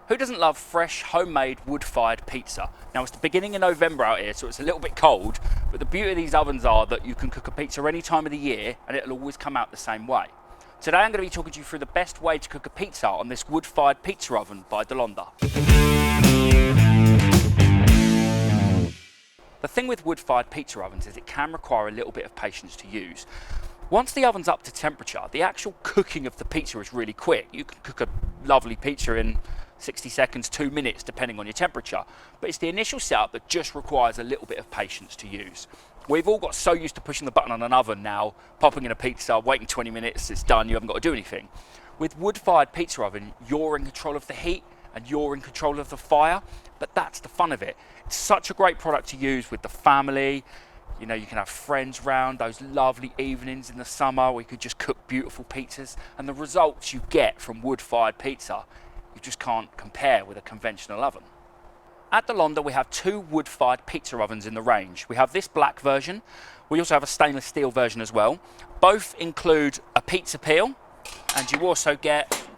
Who doesn't love fresh, homemade, wood-fired pizza? Now, it's the beginning of November out here, so it's a little bit cold, but the beauty of these ovens are that you can cook a pizza any time of the year, and it'll always come out the same way. Today, I'm going to be talking to you through the best way to cook a pizza on this wood-fired pizza oven by Dellonda. The thing with wood-fired pizza ovens is it can require a little bit of patience to use. Once the oven's up to temperature, the actual cooking of the pizza is really quick. You can cook a lovely pizza in 60 seconds, 2 minutes, depending on your temperature. But it's the initial setup that just requires a little bit of patience to use. We've all got so used to pushing the button on an oven now, popping in a pizza, waiting 20 minutes, it's done, you haven't got to do anything. With wood-fired pizza oven, you're in control of the heat and you're in control of the fire, but that's the fun of it. It's such a great product to use with the family. You know, you can have friends round, those lovely evenings in the summer where you could just cook beautiful pizzas, and the results you get from wood-fired pizza, you just can't compare with a conventional oven. At Dellonda, we have 2 wood-fired pizza ovens in the range. We have this black version. We also have a stainless steel version as well. Both include a pizza peel, and you also get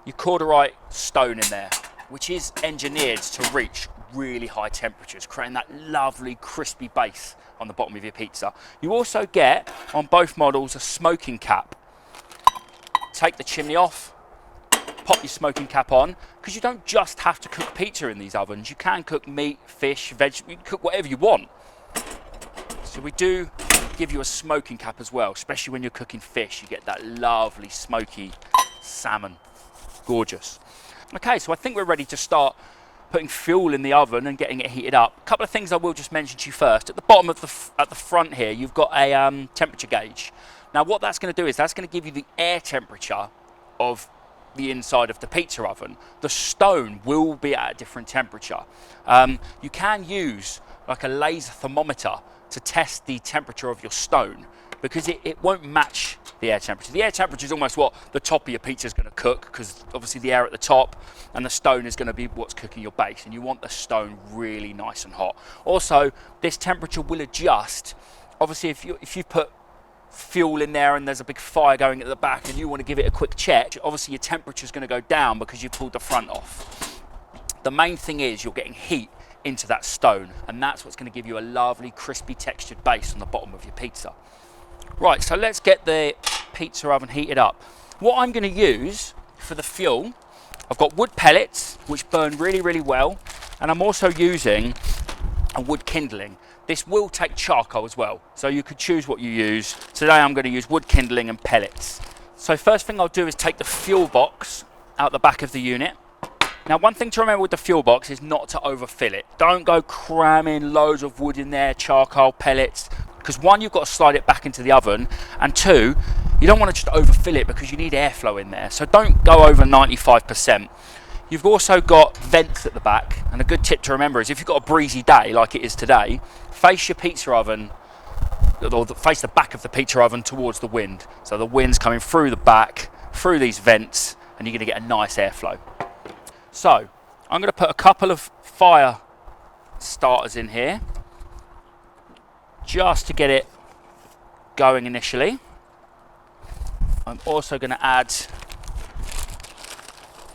your corduroy stone in there, which is engineered to reach really high temperatures, creating that lovely crispy base on the bottom of your pizza. You also get, on both models, a smoking cap. Take the chimney off, pop your smoking cap on, because you don't just have to cook pizza in these ovens. You can cook meat, fish, veg, you can cook whatever you want. So we do give you a smoking cap as well, especially when you're cooking fish. You get that lovely smoky salmon. Gorgeous. Okay, so I think we're ready to start putting fuel in the oven and getting it heated up. A couple of things I will just mention to you first. At the bottom of at the front here, you've got a temperature gauge. Now what that's going to do is that's going to give you the air temperature of the inside of the pizza oven. The stone will be at a different temperature. You can use like a laser thermometer to test the temperature of your stone, because it won't match the air temperature. The air temperature is almost what the top of your pizza is going to cook, because obviously the air at the top and the stone is going to be what's cooking your base, and you want the stone really nice and hot. Also, this temperature will adjust. Obviously, if you put fuel in there and there's a big fire going at the back and you want to give it a quick check, obviously your temperature is going to go down because you pulled the front off. The main thing is you're getting heat into that stone, and that's what's going to give you a lovely crispy textured base on the bottom of your pizza. Right, so let's get the pizza oven heated up. What I'm going to use for the fuel, I've got wood pellets, which burn really, really well, and I'm also using a wood kindling. This will take charcoal as well, so you could choose what you use. Today I'm going to use wood kindling and pellets. So first thing I'll do is take the fuel box out the back of the unit. Now, one thing to remember with the fuel box is not to overfill it. Don't go cramming loads of wood in there, charcoal, pellets, because one, you've got to slide it back into the oven, and two, you don't want to just overfill it because you need airflow in there. So don't go over 95%. You've also got vents at the back, and a good tip to remember is if you've got a breezy day like it is today, face your pizza oven, or face the back of the pizza oven towards the wind. So the wind's coming through the back, through these vents, and you're going to get a nice airflow. So I'm going to put a couple of fire starters in here, just to get it going initially. I'm also going to add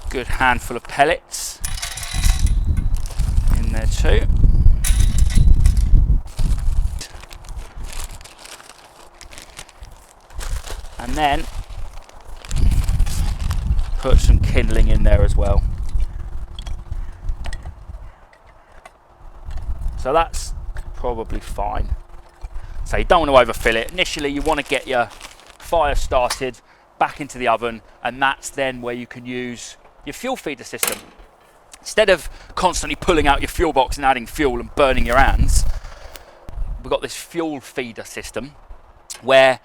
a good handful of pellets in there too. And then put some kindling in there as well. So that's probably fine. So you don't want to overfill it. Initially you want to get your fire started back into the oven, and that's then where you can use your fuel feeder system. Instead of constantly pulling out your fuel box and adding fuel and burning your hands, we've got this fuel feeder system where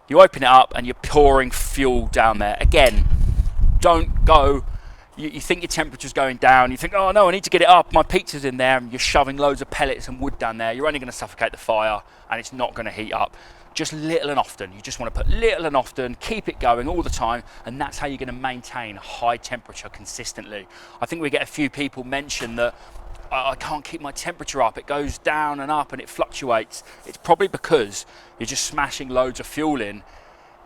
you open it up and you're pouring fuel down there. Again, don't go, you think your temperature's going down, you think, oh no, I need to get it up, my pizza's in there, and you're shoving loads of pellets and wood down there. You're only going to suffocate the fire and it's not going to heat up. Just little and often. You just want to put little and often, keep it going all the time, and that's how you're going to maintain high temperature consistently. I think we get a few people mention that I can't keep my temperature up, it goes down and up and it fluctuates. It's probably because you're just smashing loads of fuel in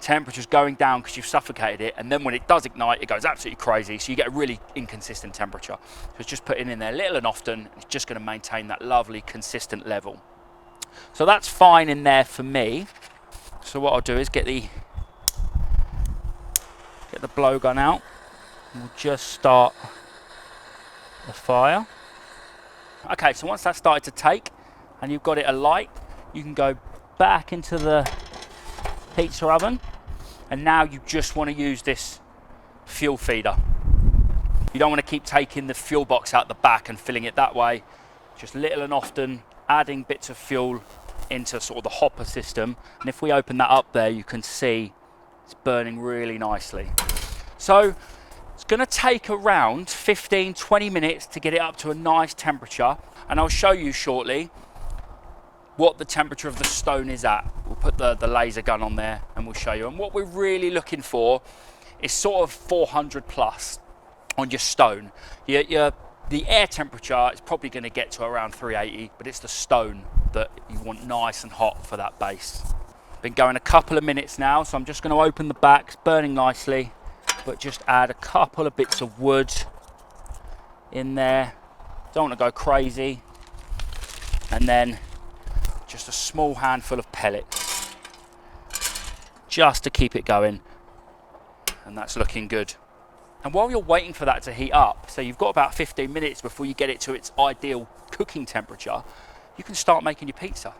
temperature's going down because you've suffocated it, and then when it does ignite, it goes absolutely crazy, so you get a really inconsistent temperature. So it's just putting in there little and often, it's just going to maintain that lovely consistent level. So that's fine in there for me. So what I'll do is get the blowgun out, and we'll just start the fire. Okay, so once that's started to take and you've got it alight, you can go back into the pizza oven, and now you just want to use this fuel feeder. You don't want to keep taking the fuel box out the back and filling it that way. Just little and often adding bits of fuel into sort of the hopper system, and if we open that up there, you can see it's burning really nicely. So it's going to take around 15-20 minutes to get it up to a nice temperature, and I'll show you shortly what the temperature of the stone is at. We'll put the laser gun on there and we'll show you. And what we're really looking for is sort of 400 plus on your stone. The air temperature is probably going to get to around 380, but it's the stone that you want nice and hot for that base. Been going a couple of minutes now, so I'm just going to open the back. It's burning nicely, but just add a couple of bits of wood in there. Don't want to go crazy. And then just a small handful of pellets, just to keep it going. And that's looking good. And while you're waiting for that to heat up, so you've got about 15 minutes before you get it to its ideal cooking temperature, you can start making your pizza.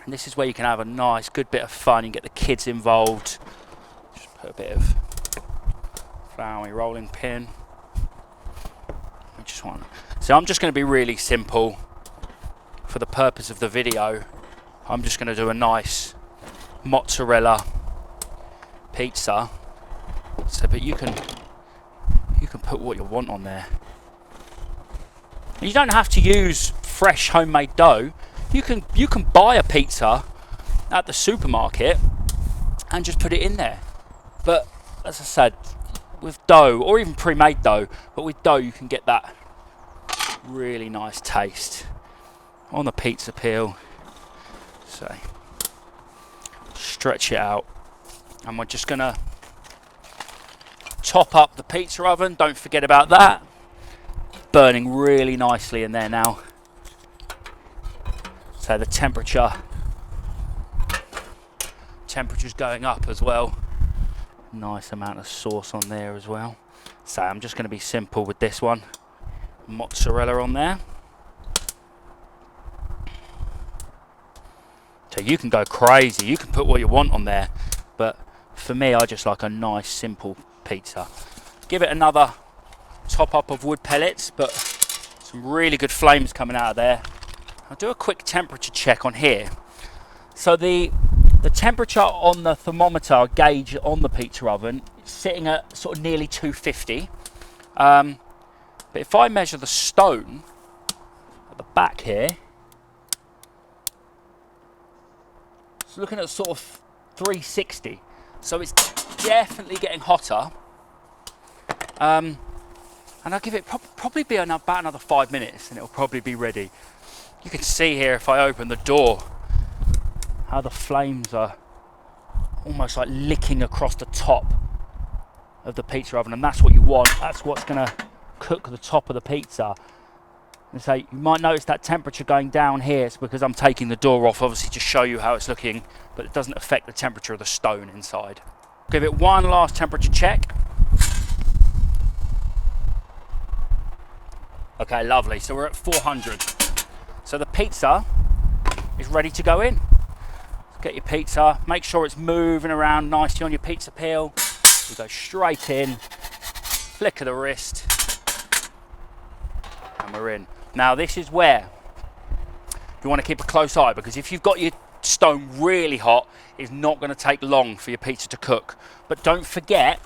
And this is where you can have a nice, good bit of fun. You can get the kids involved. Just put a bit of floury rolling pin. So I'm just going to be really simple for the purpose of the video. I'm just going to do a nice mozzarella pizza. So, but you can put what you want on there. You don't have to use fresh homemade dough. You can buy a pizza at the supermarket and just put it in there. But as I said, with dough, or even pre-made dough, but with dough you can get that really nice taste on the pizza peel. So stretch it out, and we're just gonna top up the pizza oven. Don't forget about that. Burning really nicely in there now. So the temperature's going up as well. Nice amount of sauce on there as well. So I'm just going to be simple with this one. Mozzarella on there. So you can go crazy, you can put what you want on there, but for me I just like a nice simple pizza. Give it another top up of wood pellets, but some really good flames coming out of there. I'll do a quick temperature check on here. So the temperature on the thermometer gauge on the pizza oven is sitting at sort of nearly 250. But if I measure the stone at the back here, it's looking at sort of 360. So it's definitely getting hotter. And I'll give it probably be about another 5 minutes and it'll probably be ready. You can see here if I open the door how the flames are almost like licking across the top of the pizza oven, and that's what you want. That's what's going to cook the top of the pizza. And so you might notice that temperature going down here. It's because I'm taking the door off, obviously, to show you how it's looking, but it doesn't affect the temperature of the stone inside. Give it one last temperature check. Okay, lovely. So we're at 400. So the pizza is ready to go in. Get your pizza, make sure it's moving around nicely on your pizza peel. You go straight in, flick of the wrist, and we're in. Now this is where you want to keep a close eye, because if you've got your stone really hot, it's not going to take long for your pizza to cook. But don't forget,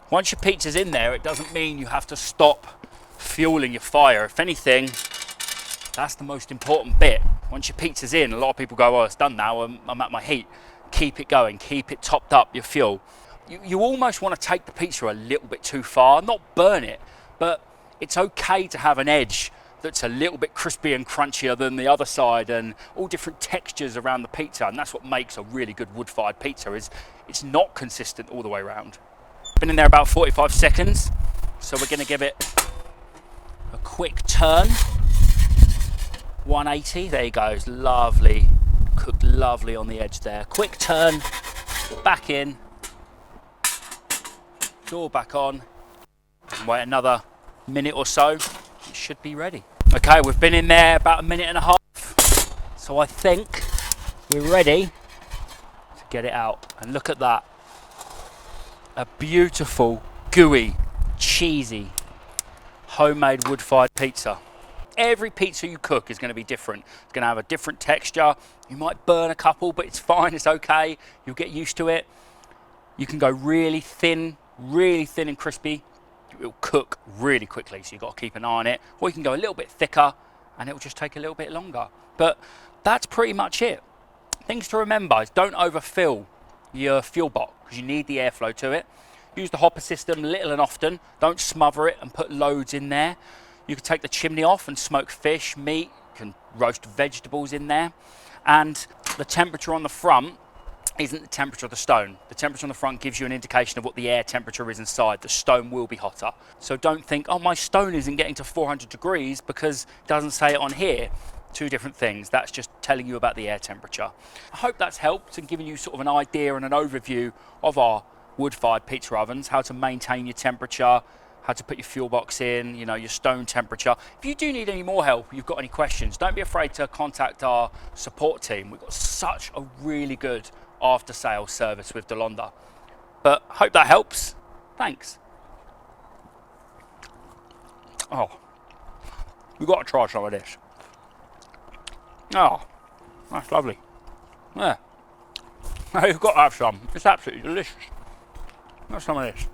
once your pizza's in there, it doesn't mean you have to stop fueling your fire. If anything, that's the most important bit. Once your pizza's in, a lot of people go, oh, it's done now, I'm at my heat. Keep it going, keep it topped up, your fuel. You almost want to take the pizza a little bit too far, not burn it, but it's okay to have an edge that's a little bit crispy and crunchier than the other side, and all different textures around the pizza. And that's what makes a really good wood-fired pizza, is it's not consistent all the way around. Been in there about 45 seconds, so we're going to give it a quick turn. 180, there you go, it's lovely, cooked lovely on the edge there. Quick turn, back in, door back on, and wait another minute or so, it should be ready. Okay, we've been in there about a minute and a half, so I think we're ready to get it out. And look at that, a beautiful, gooey, cheesy, homemade wood-fired pizza. Every pizza you cook is going to be different. It's going to have a different texture. You might burn a couple, but it's fine, it's okay. You'll get used to it. You can go really thin and crispy. It'll cook really quickly, so you've got to keep an eye on it. Or you can go a little bit thicker, and it'll just take a little bit longer. But that's pretty much it. Things to remember is don't overfill your fuel box, because you need the airflow to it. Use the hopper system little and often. Don't smother it and put loads in there. You can take the chimney off and smoke fish, meat, you can roast vegetables in there. And the temperature on the front isn't the temperature of the stone. The temperature on the front gives you an indication of what the air temperature is inside. The stone will be hotter. So don't think, oh, my stone isn't getting to 400 degrees because it doesn't say it on here. Two different things. That's just telling you about the air temperature. I hope that's helped and given you sort of an idea and an overview of our wood-fired pizza ovens, how to maintain your temperature, how to put your fuel box in, you know, your stone temperature. If you do need any more help, you've got any questions, don't be afraid to contact our support team. We've got such a really good after-sales service with Dellonda. But hope that helps. Thanks. Oh, we've got to try some of this. Oh, that's lovely. Yeah, you've got to have some. It's absolutely delicious. Have some of this.